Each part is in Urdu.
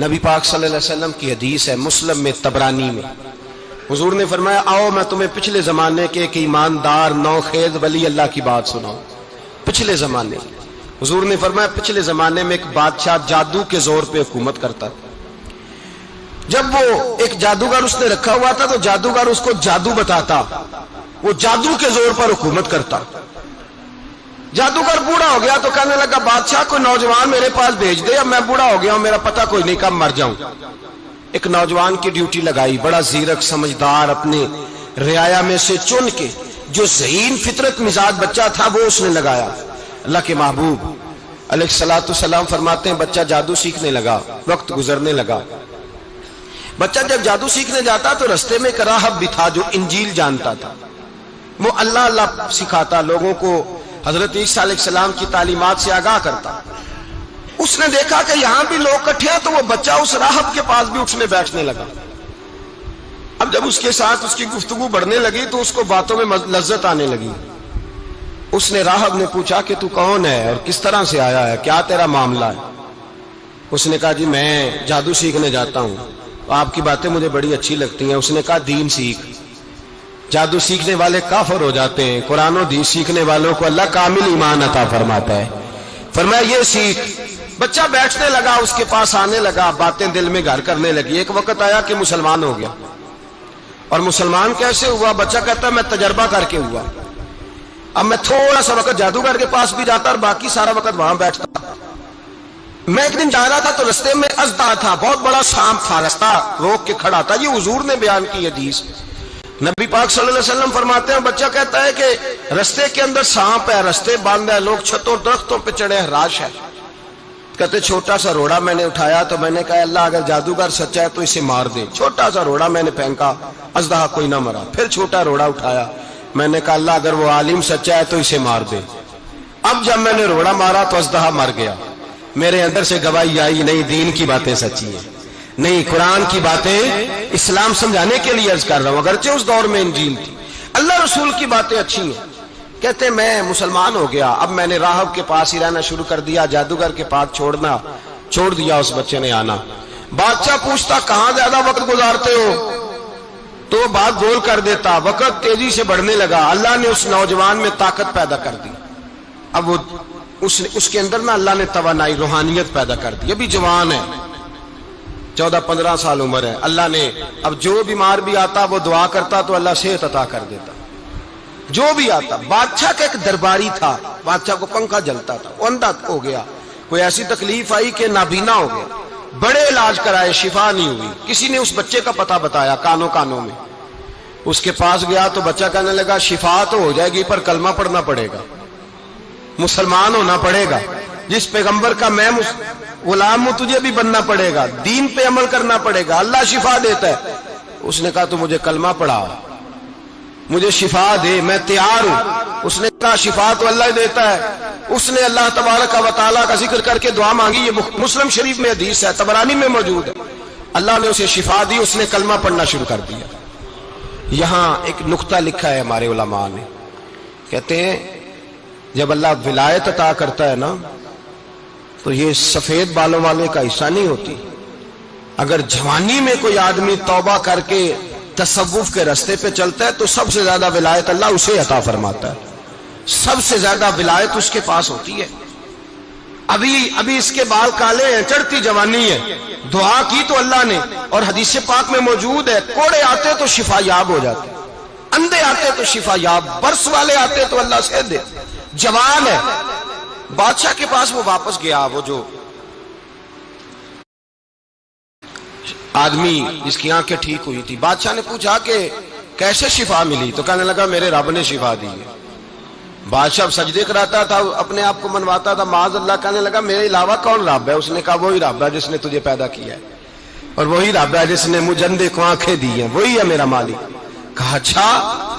نبی پاک صلی اللہ علیہ وسلم کی حدیث ہے مسلم میں طبرانی میں، حضور نے فرمایا آؤ میں تمہیں پچھلے زمانے کے ایک ایماندار نوخیز ولی اللہ کی بات سناؤں۔ پچھلے زمانے حضور نے فرمایا پچھلے زمانے میں ایک بادشاہ جادو کے زور پہ حکومت کرتا تھا۔ جب وہ ایک جادوگر اس نے رکھا ہوا تھا تو جادوگر اس کو جادو بتاتا، وہ جادو کے زور پر حکومت کرتا۔ جادوگر بوڑھا ہو گیا تو کہنے لگا بادشاہ کو نوجوان میرے پاس بھیج دے، اب میں بوڑھا ہو گیا ہوں، میرا پتہ کوئی نہیں کب مر جاؤں۔ ایک نوجوان کی ڈیوٹی لگائی، بڑا زیرک سمجھدار، اپنے رعایا میں سے چن کے جو ذہین فطرت مزاج بچہ تھا وہ اس نے لگایا۔ اللہ کے محبوب علیہ الصلوۃ والسلام فرماتے ہیں بچہ جادو سیکھنے لگا، وقت گزرنے لگا۔ بچہ جب جادو سیکھنے جاتا تو رستے میں ایک راہب بھی تھا جو انجیل جانتا تھا، وہ اللہ اللہ سکھاتا، لوگوں کو حضرت عیسیٰ علیہ السلام کی تعلیمات سے آگاہ کرتا۔ اس نے دیکھا کہ یہاں بھی لوگ اکٹھے ہیں تو وہ بچہ اس راہب کے پاس بھی اٹھنے بیٹھنے لگا۔ اب جب اس کے ساتھ اس کی گفتگو بڑھنے لگی تو اس کو باتوں میں لذت آنے لگی۔ اس نے راہب نے پوچھا کہ تو کون ہے اور کس طرح سے آیا ہے، کیا تیرا معاملہ ہے؟ اس نے کہا جی میں جادو سیکھنے جاتا ہوں، آپ کی باتیں مجھے بڑی اچھی لگتی ہیں۔ اس نے کہا دین سیکھ، جادو سیکھنے والے کافر ہو جاتے ہیں، قرآن و حدیث سیکھنے والوں کو اللہ کامل ایمان عطا فرماتا ہے۔ فرمایا یہ سیکھ۔ بچہ بیٹھنے لگا، اس کے پاس آنے لگا، باتیں دل میں گھر کرنے لگی۔ ایک وقت آیا کہ مسلمان ہو گیا، اور مسلمان کیسے ہوا؟ بچہ کہتا ہے میں تجربہ کر کے ہوا، اب میں تھوڑا سا وقت جادوگر کے پاس بھی جاتا اور باقی سارا وقت وہاں بیٹھتا۔ میں ایک دن جا رہا تھا تو رستے میں ازدہ تھا، بہت بڑا سانپ تھا، رستہ روک کے کھڑا تھا۔ یہ حضور نے بیان کی حدیث۔ نبی پاک صلی اللہ علیہ وسلم فرماتے ہیں بچہ کہتا ہے کہ رستے کے اندر سانپ ہے، رستے بند ہے، لوگ چھتوں درختوں پہ چڑھے ہیں، راش ہے۔ کہتے چھوٹا سا روڑا میں نے اٹھایا تو میں نے کہا اللہ اگر جادوگر سچا ہے تو اسے مار دے۔ چھوٹا سا روڑا میں نے پھینکا، ازدہا کوئی نہ مرا۔ پھر چھوٹا روڑا اٹھایا، میں نے کہا اللہ اگر وہ عالم سچا ہے تو اسے مار دے۔ اب جب میں نے روڑا مارا تو ازدہا مر گیا۔ میرے اندر سے گواہی آئی نہیں دین کی باتیں سچی ہیں، نہیں قرآن کی باتیں اسلام سمجھانے کے لیے عرض کر رہا ہوں، اگرچہ اس دور میں انجیل تھی۔ اللہ رسول کی باتیں اچھی ہیں۔ کہتے میں مسلمان ہو گیا، اب میں نے راہب کے پاس ہی رہنا شروع کر دیا، جادوگر کے پاس چھوڑ دیا اس بچے نے آنا۔ بادشاہ پوچھتا کہاں زیادہ وقت گزارتے ہو تو بات گول کر دیتا، وقت تیزی سے بڑھنے لگا۔ اللہ نے اس نوجوان میں طاقت پیدا کر دی، اب وہ اس کے اندر نا اللہ نے توانائی روحانیت پیدا کر دی، ابھی جوان ہے، 14-15 سال عمر ہے۔ اللہ نے اب جو بیمار بھی آتا وہ دعا کرتا تو اللہ صحت عطا کر دیتا، جو بھی آتا۔ بادشاہ کا ایک درباری تھا، بادشاہ کو پنکھا جلتا تھا، وہ اندھا ہو گیا، کوئی ایسی تکلیف آئی کہ نابینا ہو گیا، بڑے علاج کرائے شفا نہیں ہوئی۔ کسی نے اس بچے کا پتہ بتایا کانوں میں، اس کے پاس گیا تو بچہ کہنے لگا شفا تو ہو جائے گی پر کلمہ پڑھنا پڑے گا، مسلمان ہونا پڑے گا، جس پیغمبر کا میں غلام ہوں تجھے بھی بننا پڑے گا، دین پہ عمل کرنا پڑے گا، اللہ شفا دیتا ہے۔ اس نے کہا تو مجھے کلمہ پڑھا، مجھے شفا دے، میں تیار ہوں۔ اس نے کہا شفا تو اللہ دیتا ہے۔ اس نے اللہ تبارک و تعالیٰ کا ذکر کر کے دعا مانگی، یہ مسلم شریف میں حدیث ہے، طبرانی میں موجود ہے۔ اللہ نے اسے شفا دی، اس نے کلمہ پڑھنا شروع کر دیا۔ یہاں ایک نقطہ لکھا ہے ہمارے علماء نے، کہتے ہیں جب اللہ ولایت عطا کرتا ہے نا تو یہ سفید بالوں والے کا حصہ نہیں ہوتی۔ اگر جوانی میں کوئی آدمی توبہ کر کے تصوف کے راستے پہ چلتا ہے تو سب سے زیادہ ولایت اللہ اسے عطا فرماتا ہے، سب سے زیادہ ولایت اس کے پاس ہوتی ہے۔ ابھی اس کے بال کالے ہیں، چڑھتی جوانی ہے، دعا کی تو اللہ نے، اور حدیث پاک میں موجود ہے کوڑے آتے تو شفا یاب ہو جاتے، اندھے آتے تو شفا یاب، برس والے آتے تو اللہ سے دے۔ جوان ہے، بادشاہ کے پاس وہ واپس گیا، وہ جو آدمی جس کی آنکھیں ٹھیک ہوئی تھی۔ بادشاہ نے پوچھا کہ کیسے شفا ملی؟ تو کہنے لگا میرے رب نے شفا دی ہے۔ بادشاہ سجدے کراتا تھا، اپنے آپ کو منواتا تھا، معاذ اللہ، کہنے لگا میرے علاوہ کون رب ہے؟ اس نے کہا وہی رب ہے جس نے تجھے پیدا کیا ہے، اور وہی رب ہے جس نے مجھے اندھے کو آنکھیں دی ہیں، وہی ہے میرا مالک۔ کہا اچھا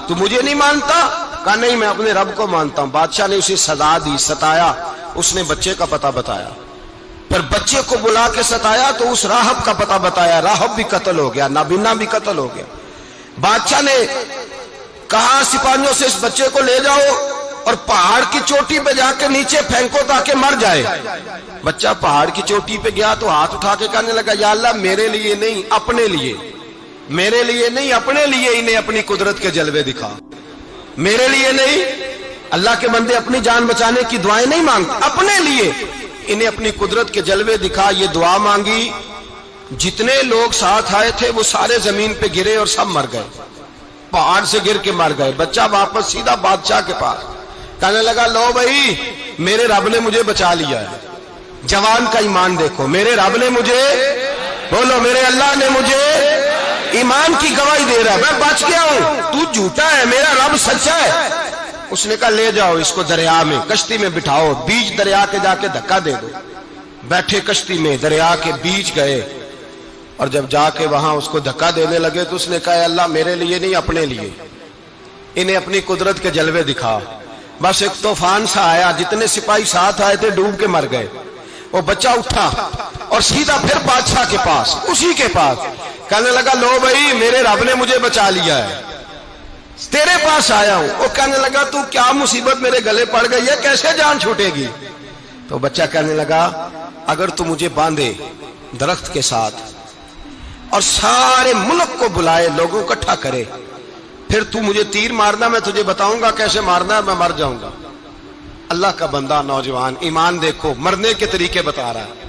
تو مجھے نہیں مانتا؟ کہا نہیں میں اپنے رب کو مانتا ہوں۔ بادشاہ نے اسے سزا دی، ستایا، اس نے بچے کا پتہ بتایا، پھر بچے کو بلا کے ستایا تو اس راہب کا پتہ بتایا، راہب بھی قتل ہو گیا، نابینا بھی قتل ہو گیا۔ بادشاہ نے کہا سپاہیوں سے اس بچے کو لے جاؤ اور پہاڑ کی چوٹی پہ جا کے نیچے پھینکو تاکہ مر جائے. بچہ پہاڑ کی چوٹی پہ گیا تو ہاتھ اٹھا کے کہنے لگا یا اللہ میرے لیے نہیں اپنے لیے، میرے لیے نہیں اپنے لیے انہیں اپنی قدرت کے جلوے دکھا. میرے لیے نہیں، اللہ کے بندے اپنی جان بچانے کی دعائیں نہیں مانگتے، اپنے لیے انہیں اپنی قدرت کے جلوے دکھا. یہ دعا مانگی، جتنے لوگ ساتھ آئے تھے وہ سارے زمین پہ گرے اور سب مر گئے، پہاڑ سے گر کے مر گئے. بچہ واپس سیدھا بادشاہ کے پاس کہنے لگا لو بھائی میرے رب نے مجھے بچا لیا ہے. جوان کا ایمان دیکھو، میرے رب نے مجھے، بولو میرے اللہ نے مجھے ایمان کی گواہی دے رہا ہے، میں بچ گیا ہوں، تو جھوٹا ہے میرا رب سچا ہے. اس نے کہا لے جاؤ اس کو دریا میں، کشتی میں بٹھاؤ، بیچ دریا کے جا کے دھکا دے دو. بیٹھے کشتی میں، دریا کے بیچ گئے، اور جب جا کے وہاں اس کو دھکا دینے لگے تو اس نے کہا اللہ میرے لیے نہیں اپنے لیے انہیں اپنی قدرت کے جلوے دکھا. بس ایک طوفان سا آیا، جتنے سپاہی ساتھ آئے تھے ڈوب کے مر گئے. وہ بچہ اٹھا اور سیدھا پھر بادشاہ کے پاس، اسی کے پاس کہنے لگا لو بھائی میرے رب نے مجھے بچا لیا ہے، تیرے پاس آیا ہوں. وہ کہنے لگا تو کیا مصیبت میرے گلے پڑ گئی ہے، کیسے جان چھوٹے گی؟ تو بچہ کہنے لگا اگر تو مجھے باندھے درخت کے ساتھ اور سارے ملک کو بلائے، لوگوں کو اکٹھا کرے، پھر تو مجھے تیر مارنا، میں تجھے بتاؤں گا کیسے مارنا ہے، میں مر جاؤں گا. اللہ کا بندہ نوجوان ایمان دیکھو، مرنے کے طریقے بتا رہا ہے،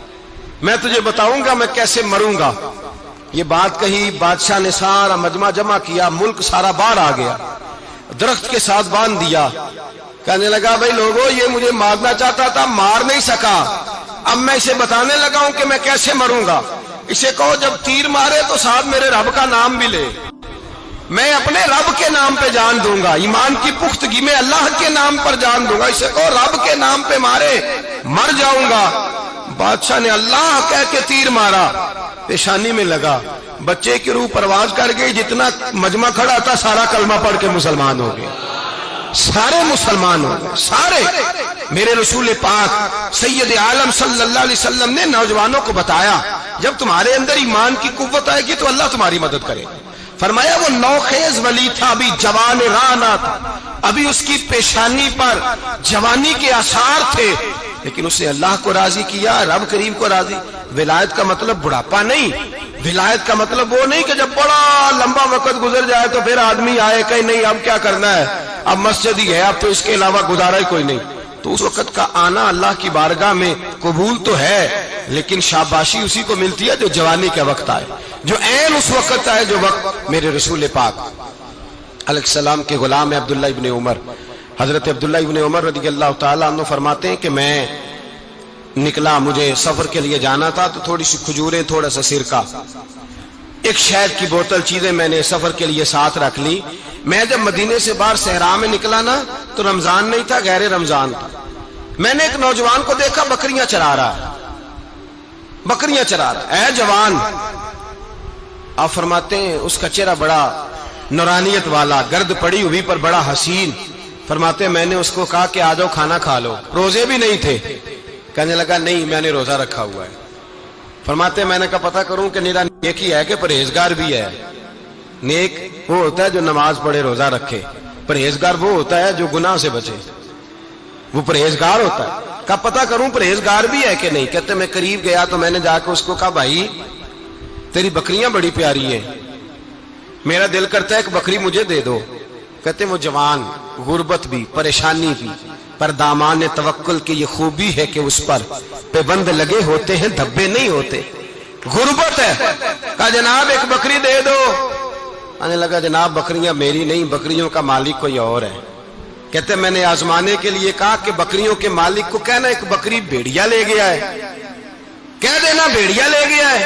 میں تجھے بتاؤں گا میں کیسے مروں گا. یہ بات کہی، بادشاہ نے سارا مجمع جمع کیا، ملک سارا باہر آ گیا، درخت کے ساتھ باندھ دیا. کہنے لگا بھائی لوگوں یہ مجھے مارنا چاہتا تھا، مار نہیں سکا، اب میں اسے بتانے لگا ہوں کہ میں کیسے مروں گا. اسے کہو جب تیر مارے تو ساتھ میرے رب کا نام بھی لے، میں اپنے رب کے نام پہ جان دوں گا، ایمان کی پختگی میں اللہ کے نام پر جان دوں گا. اسے کہو رب کے نام پہ مارے، مر جاؤں گا. بادشاہ نے اللہ کہہ کے تیر مارا، پیشانی میں لگا، بچے کی روح پرواز کر گئی. جتنا مجمع کھڑا تھا سارا کلمہ پڑھ کے مسلمان ہو گئے، سارے مسلمان ہو گئے سارے. میرے رسول پاک سید عالم صلی اللہ علیہ وسلم نے نوجوانوں کو بتایا جب تمہارے اندر ایمان کی قوت آئے گی تو اللہ تمہاری مدد کرے. فرمایا وہ نوخیز ولی تھا، ابھی جوان رانا تھا، ابھی اس کی پیشانی پر جوانی کے آثار تھے، لیکن اس نے اللہ کو راضی کیا، رب کریم کو راضی. ولایت کا مطلب بڑھاپا نہیں، ولایت کا مطلب وہ نہیں کہ جب بڑا لمبا وقت گزر جائے تو پھر آدمی آئے کہ نہیں اب کیا کرنا ہے، اب مسجد ہی ہے، اب تو اس کے علاوہ گزارا ہی کوئی نہیں. تو اس وقت کا آنا اللہ کی بارگاہ میں قبول تو ہے، لیکن شاباشی اسی کو ملتی ہے جو جوانی کے وقت آئے، جو عین اس وقت آئے جو وقت میرے رسول پاک علیہ السلام کے غلام عبداللہ ابن عمر، حضرت عبداللہ ابن عمر رضی اللہ تعالیٰ عنہ فرماتے ہیں کہ میں نکلا، مجھے سفر کے لیے جانا تھا، تو تھوڑی سی کھجوریں، تھوڑا سا سرکہ، ایک شہد کی بوتل، چیزیں میں نے سفر کے لیے ساتھ رکھ لی. میں جب مدینے سے باہر صحرا میں نکلا نا تو رمضان نہیں تھا، غیر رمضان تھا. میں نے ایک نوجوان کو دیکھا بکریاں چرا رہا، بکریاں چرا رہا. اے جوان، آپ فرماتے ہیں اس کا چہرہ بڑا نورانیت والا، گرد پڑی ہوئی پر بڑا حسین. فرماتے ہیں میں نے اس کو کہا کہ آ جاؤ کھانا کھا لو، روزے بھی نہیں تھے. کہنے لگا نہیں میں نے روزہ رکھا ہوا ہے. فرماتے ہیں میں نے کہا پتہ کروں کہ نیرا نیک ہی ہے کہ پرہیزگار بھی ہے. نیک وہ ہوتا ہے جو نماز پڑھے روزہ رکھے، پرہیزگار وہ ہوتا ہے جو گناہ سے بچے، وہ پرہیزگار ہوتا ہے. کہا پتہ کروں پرہیزگار بھی ہے کہ نہیں. کہتے میں قریب گیا تو میں نے جا کے اس کو کہا بھائی تیری بکریاں بڑی پیاری ہیں، میرا دل کرتا ہے ایک بکری مجھے دے دو. کہتے وہ جوان، غربت بھی، پریشانی بھی، پر دامان توکل کی یہ خوبی ہے کہ اس پر پابند لگے ہوتے ہیں، دھبے نہیں ہوتے. غربت ہے. کہا جناب ایک بکری دے دو. آنے لگا جناب بکریاں میری نہیں، بکریوں کا مالک کوئی اور ہے. کہتے میں نے آزمانے کے لیے کہا کہ بکریوں کے مالک کو کہنا ایک بکری بھیڑیا لے گیا ہے، کہہ دینا بھیڑیا لے گیا ہے.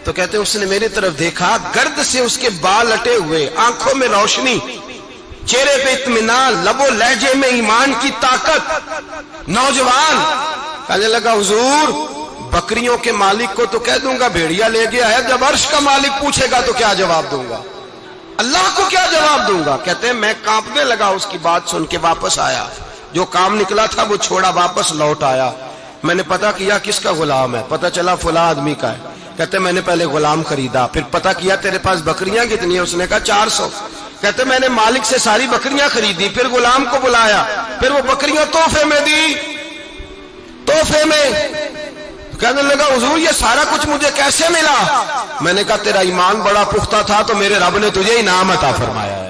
تو کہتے اس نے میری طرف دیکھا، گرد سے اس کے بال لٹے ہوئے، آنکھوں میں روشنی، چہرے پہ اطمینان، لب و لہجے میں ایمان کی طاقت. نوجوان کہنے لگا حضور بکریوں کے مالک کو تو کہہ دوں گا بھیڑیا لے گیا ہے، جب عرش کا مالک پوچھے گا تو کیا جواب دوں گا، اللہ کو کیا جواب دوں گا. کہتے ہیں میں کانپنے لگا، اس کی بات سن کے واپس آیا، جو کام نکلا تھا وہ چھوڑا، واپس لوٹ آیا. میں نے پتہ کیا کس کا غلام ہے، پتہ چلا فلاں آدمی کا ہے. کہتے میں نے پہلے غلام خریدا، پھر پتہ کیا تیرے پاس بکریاں کتنی ہیں، اس نے کہا 400. کہتے میں نے مالک سے ساری بکریاں خریدی، پھر غلام کو بلایا، پھر وہ بکریاں تحفے میں دی، تحفے میں کہنے لگا حضور یہ سارا کچھ مجھے کیسے ملا؟ میں نے کہا تیرا ایمان بڑا پختہ تھا تو میرے رب نے تجھے انعام عطا فرمایا ہے۔